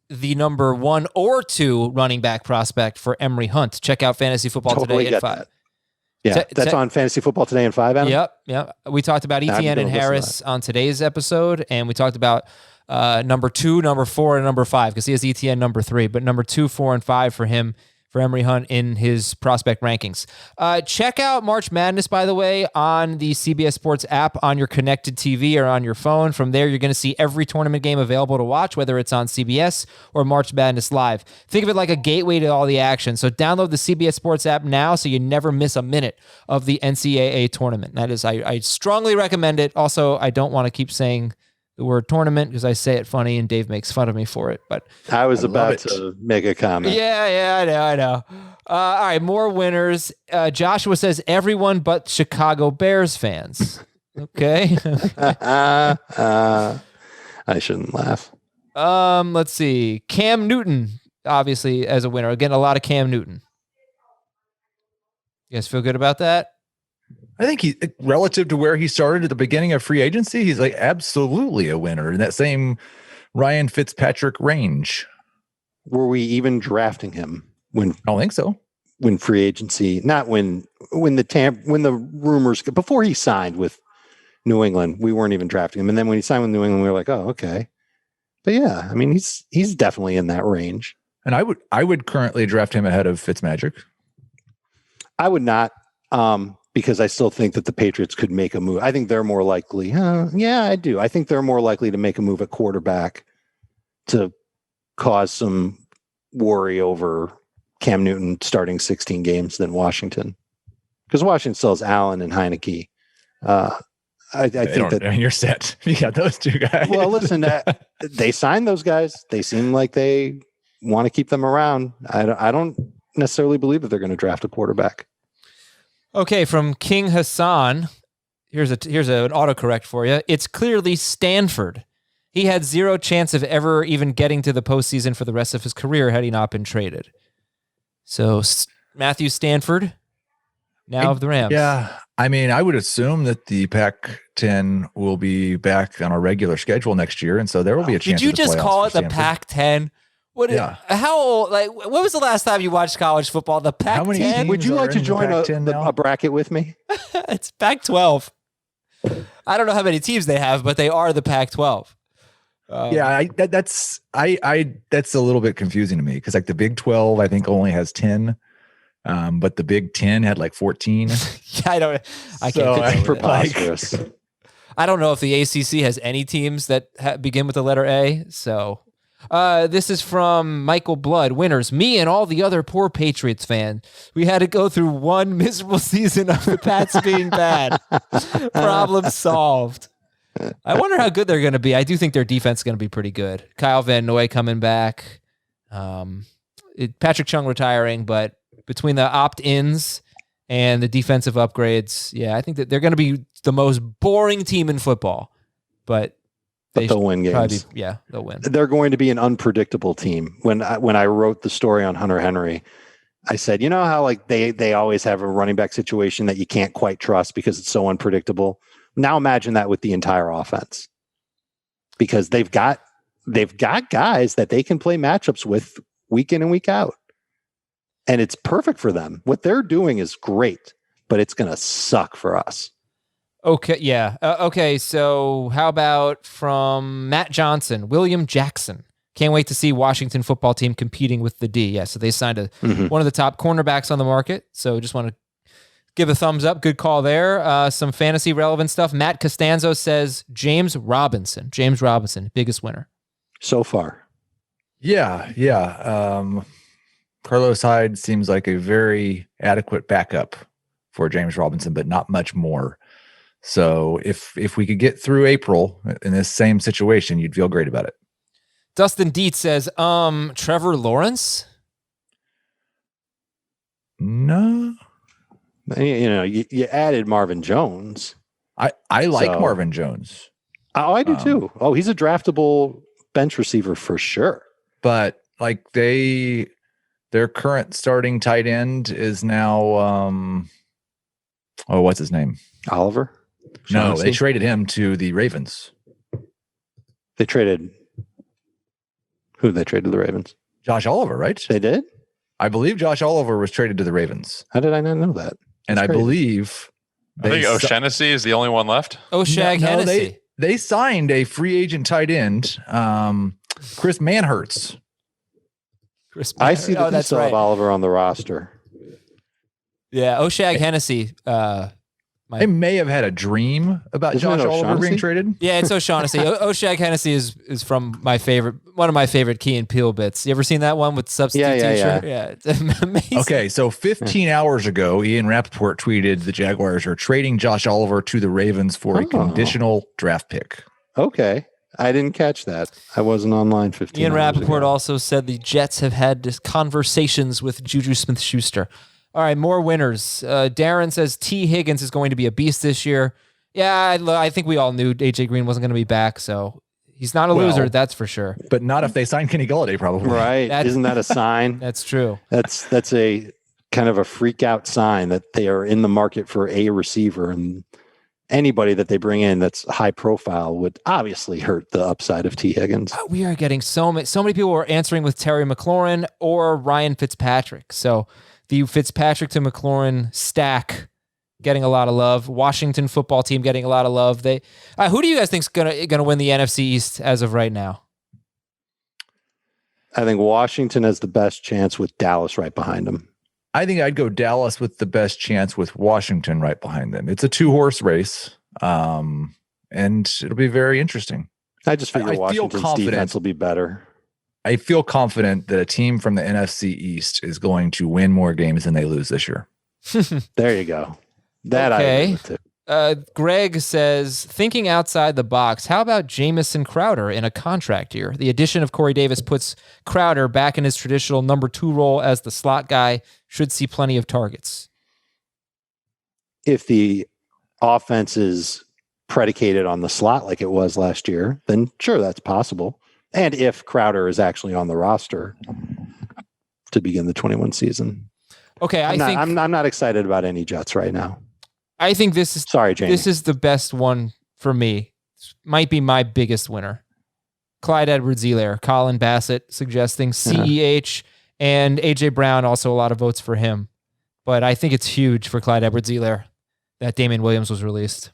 the number 1 or 2 running back prospect for Emory Hunt. Check out Fantasy Football Today at 5. That. Yeah, that's on Fantasy Football Today in 5, Adam? Yep. We talked about Etienne and Harris on today's episode, and we talked about number 2, number 4, and number 5, because he has Etienne number 3, but number 2, 4, and 5 for him, for Emory Hunt in his prospect rankings. Check out March Madness, by the way, on the CBS Sports app on your connected TV or on your phone. From there, you're going to see every tournament game available to watch, whether it's on CBS or March Madness Live. Think of it like a gateway to all the action. So download the CBS Sports app now so you never miss a minute of the NCAA tournament. That is, I strongly recommend it. Also, I don't want to keep saying the word tournament because I say it funny and Dave makes fun of me for it. But I was about to make a comment. Yeah, I know. All right, more winners. Joshua says everyone but Chicago Bears fans. Okay. I shouldn't laugh. Let's see. Cam Newton, obviously, as a winner. Again, a lot of Cam Newton. You guys feel good about that? I think he, relative to where he started at the beginning of free agency, he's like absolutely a winner in that same Ryan Fitzpatrick range. Were we even drafting him when? I don't think so. When free agency, not when the rumors, before he signed with New England, we weren't even drafting him. And then when he signed with New England, we were like, oh, okay. But yeah, he's definitely in that range. And I would currently draft him ahead of Fitzmagic. I would not. Because I still think that the Patriots could make a move. I think they're more likely. Yeah, I do. I think they're more likely to make a move at quarterback to cause some worry over Cam Newton starting 16 games than Washington. Because Washington still has Allen and Heineke. I think that you're set. You got those two guys. Well, listen, they signed those guys. They seem like they want to keep them around. I don't necessarily believe that they're going to draft a quarterback. Okay, from King Hassan, Here's an autocorrect for you. It's clearly Stanford. He had zero chance of ever even getting to the postseason for the rest of his career had he not been traded. So Matthew Stanford, now of the Rams. Yeah, I mean, I would assume that the Pac-10 will be back on a regular schedule next year, and so there will be a chance. Did you just call it the Pac-10? What? Yeah. How old? Like, when was the last time you watched college football? The Pac-10. Would you like to join a bracket with me? It's Pac-12. I don't know how many teams they have, but they are the Pac-12. That's a little bit confusing to me because like the Big 12, I think only has 10. But the Big 10 had like 14. I can't preposterous. I don't know if the ACC has any teams that begin with the letter A. So this is from Michael Blood. Winners, me and all the other poor Patriots fans. We had to go through one miserable season of the Pats being bad. Problem solved. I wonder how good they're going to be. I do think their defense is going to be pretty good. Kyle Van Noy coming back. Patrick Chung retiring, but between the opt-ins and the defensive upgrades, I think that they're going to be the most boring team in football. But they'll win games. They'll win. They're going to be an unpredictable team. When I wrote the story on Hunter Henry, I said, you know how like they always have a running back situation that you can't quite trust because it's so unpredictable. Now imagine that with the entire offense, because they've got guys that they can play matchups with week in and week out. And it's perfect for them. What they're doing is great, but it's going to suck for us. Okay, yeah. Okay, so how about from Matt Johnson, William Jackson? Can't wait to see Washington football team competing with the D. Yeah, so they signed one of the top cornerbacks on the market. So just want to give a thumbs up. Good call there. Some fantasy relevant stuff. Matt Costanzo says James Robinson, biggest winner. So far. Yeah. Carlos Hyde seems like a very adequate backup for James Robinson, but not much more. So if we could get through April in this same situation, you'd feel great about it. Dustin Dietz says, Trevor Lawrence? No. You added Marvin Jones. I like Marvin Jones. Oh, I do too. Oh, he's a draftable bench receiver for sure. But like their current starting tight end is now, what's his name? Oliver? No, they traded him to the Ravens. They traded who? They traded the Ravens? Josh Oliver, right? They did? I believe Josh Oliver was traded to the Ravens. How did I not know that? And I believe I think O'Shaughnessy is the only one left. Hennessy. They signed a free agent tight end, Chris Manhertz. I see that they still have Oliver on the roster. Yeah, Hennessy. They may have had a dream about Josh Oliver being traded. Yeah, it's O'Shaughnessy. Hennessy is from one of my favorite Key and Peele bits. You ever seen that one with substitute teacher? Yeah, it's amazing. Okay, so 15 hours ago, Ian Rappaport tweeted the Jaguars are trading Josh Oliver to the Ravens for a conditional draft pick. Okay. I didn't catch that. I wasn't online 15 Ian hours Rappaport ago. also said the Jets have had conversations with Juju Smith-Schuster. All right, more winners. Darren says T. Higgins is going to be a beast this year. Yeah, I think we all knew A.J. Green wasn't going to be back, so he's not a loser, that's for sure. But not if they sign Kenny Golladay, probably. Right. Isn't that a sign? That's true. That's a kind of a freak out sign that they are in the market for a receiver, and anybody that they bring in that's high profile would obviously hurt the upside of T. Higgins. We are getting so many people are answering with Terry McLaurin or Ryan Fitzpatrick. So the Fitzpatrick to McLaurin stack getting a lot of love. Washington football team getting a lot of love. Who do you guys think is gonna win the NFC East as of right now? I think Washington has the best chance with Dallas right behind them. I think I'd go Dallas with the best chance with Washington right behind them. It's a 2-horse race, and it'll be very interesting. I just figure Washington's defense will be better. I feel confident that a team from the NFC East is going to win more games than they lose this year. There you go. That okay. I agree with too. Greg says, thinking outside the box, how about Jamison Crowder in a contract year? The addition of Corey Davis puts Crowder back in his traditional number 2 role as the slot guy, should see plenty of targets. If the offense is predicated on the slot like it was last year, then sure, that's possible. And if Crowder is actually on the roster to begin the 21 season. Okay, I'm not excited about any Jets right now. I think this is sorry, Jamie. This is the best one for me. Might be my biggest winner. Clyde Edwards-Helaire, Colin Bassett suggesting CEH, and AJ Brown, also a lot of votes for him. But I think it's huge for Clyde Edwards-Helaire that Damian Williams was released.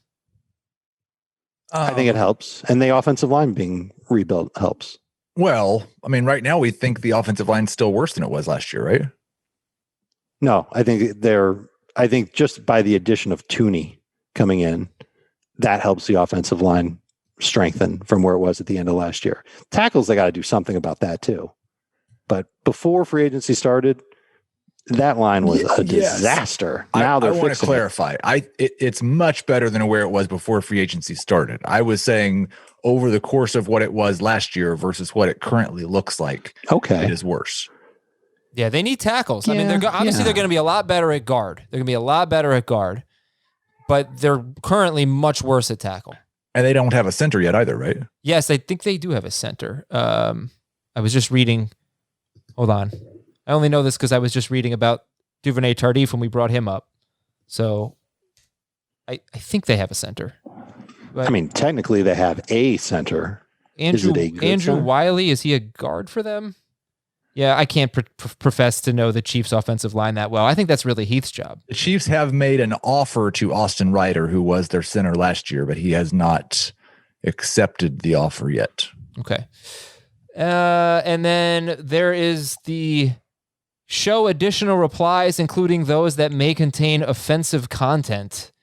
I think it helps. And the offensive line being rebuilt helps. Well, I mean, right now we think the offensive line's still worse than it was last year, right? No, I think just by the addition of Tooney coming in, that helps the offensive line strengthen from where it was at the end of last year. Tackles, they got to do something about that too. But before free agency started, that line was a disaster. Now they're I want to clarify. It's much better than where it was before free agency started. I was saying over the course of what it was last year versus what it currently looks like. Okay, it is worse. Yeah, they need tackles. I mean, they're going to be a lot better at guard. They're going to be a lot better at guard, but they're currently much worse at tackle. And they don't have a center yet either, right? Yes, I think they do have a center. I was just reading. Hold on. I only know this because I was just reading about Duvernay Tardif when we brought him up. So I think they have a center. But I mean, technically they have a center. Andrew center? Wiley, is he a guard for them? Yeah, I can't profess to know the Chiefs' offensive line that well. I think that's really Heath's job. The Chiefs have made an offer to Austin Ryder, who was their center last year, but he has not accepted the offer yet. Okay. And then there is the show additional replies, including those that may contain offensive content.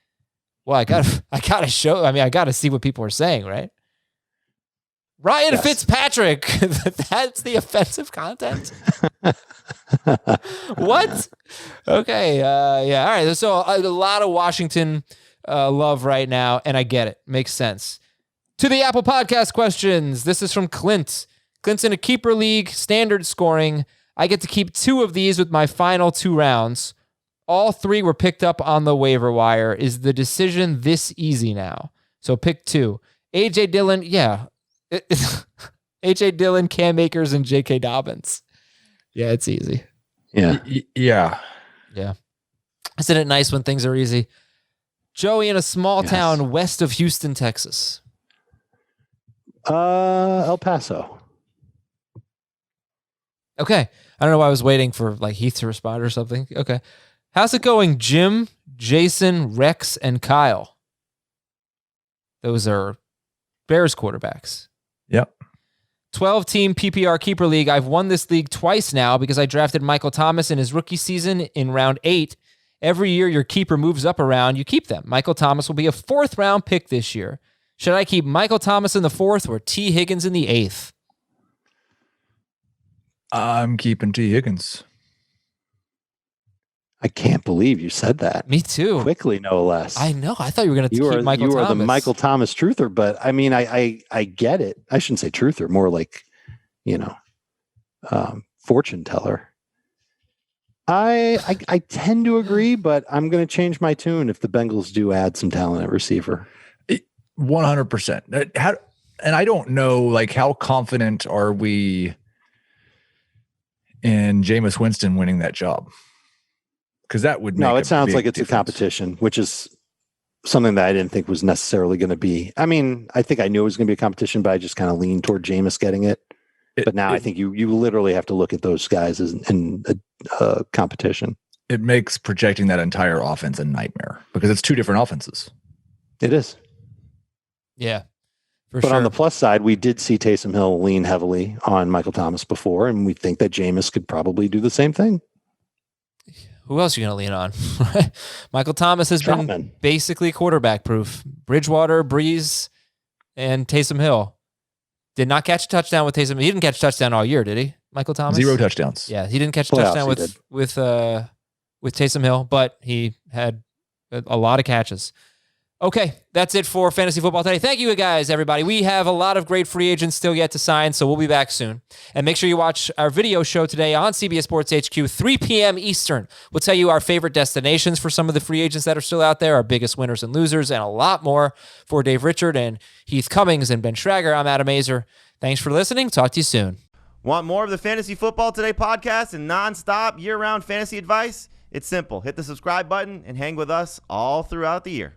Well, I gotta show. I mean, I gotta see what people are saying, right? Ryan Fitzpatrick. That's the offensive content. What? Okay. Yeah. All right. So a lot of Washington love right now, and I get it. Makes sense. To the Apple Podcast questions. This is from Clint. Clint's in a keeper league, standard scoring. I get to keep 2 of these with my final 2 rounds. All 3 were picked up on the waiver wire. Is the decision this easy now? So pick 2. AJ Dillon, yeah. AJ Dillon, Cam Akers, and J.K. Dobbins. Yeah, it's easy. Yeah. Yeah. Isn't it nice when things are easy? Joey in a small town west of Houston, Texas. El Paso. Okay. I don't know why I was waiting for like Heath to respond or something. Okay. How's it going, Jim, Jason, Rex, and Kyle? Those are Bears quarterbacks. Yep. 12-team PPR keeper league. I've won this league twice now because I drafted Michael Thomas in his rookie season in round 8. Every year your keeper moves up a round, you keep them. Michael Thomas will be a 4th round pick this year. Should I keep Michael Thomas in the 4th or T. Higgins in the 8th? I'm keeping T. Higgins. I can't believe you said that. Me too. Quickly, no less. I know. I thought you were going to keep Michael Thomas. You are the Michael Thomas truther, but I mean, I get it. I shouldn't say truther, more like, fortune teller. I tend to agree, but I'm going to change my tune if the Bengals do add some talent at receiver. 100%. And I don't know, like, how confident are we in Jameis Winston winning that job? Because that would make it sounds like it's difference. a competition, which is something that I didn't think was necessarily going to be. I mean, I think I knew it was going to be a competition, but I just kind of leaned toward Jameis getting it. But now I think you literally have to look at those guys as in a competition. It makes projecting that entire offense a nightmare because it's 2 different offenses. It is. Yeah. But on the plus side, we did see Taysom Hill lean heavily on Michael Thomas before, and we think that Jameis could probably do the same thing. Who else are you going to lean on? Michael Thomas has been basically quarterback proof. Bridgewater, Breeze, and Taysom Hill. Did not catch a touchdown with Taysom. He didn't catch a touchdown all year, did he? Michael Thomas? 0 touchdowns. Yeah, he didn't catch a touchdown with Taysom Hill, but he had a lot of catches. Okay, that's it for Fantasy Football Today. Thank you guys, everybody. We have a lot of great free agents still yet to sign, so we'll be back soon. And make sure you watch our video show today on CBS Sports HQ, 3 p.m. Eastern. We'll tell you our favorite destinations for some of the free agents that are still out there, our biggest winners and losers, and a lot more. For Dave Richard and Heath Cummings and Ben Schrager, I'm Adam Azer. Thanks for listening. Talk to you soon. Want more of the Fantasy Football Today podcast and nonstop year-round fantasy advice? It's simple. Hit the subscribe button and hang with us all throughout the year.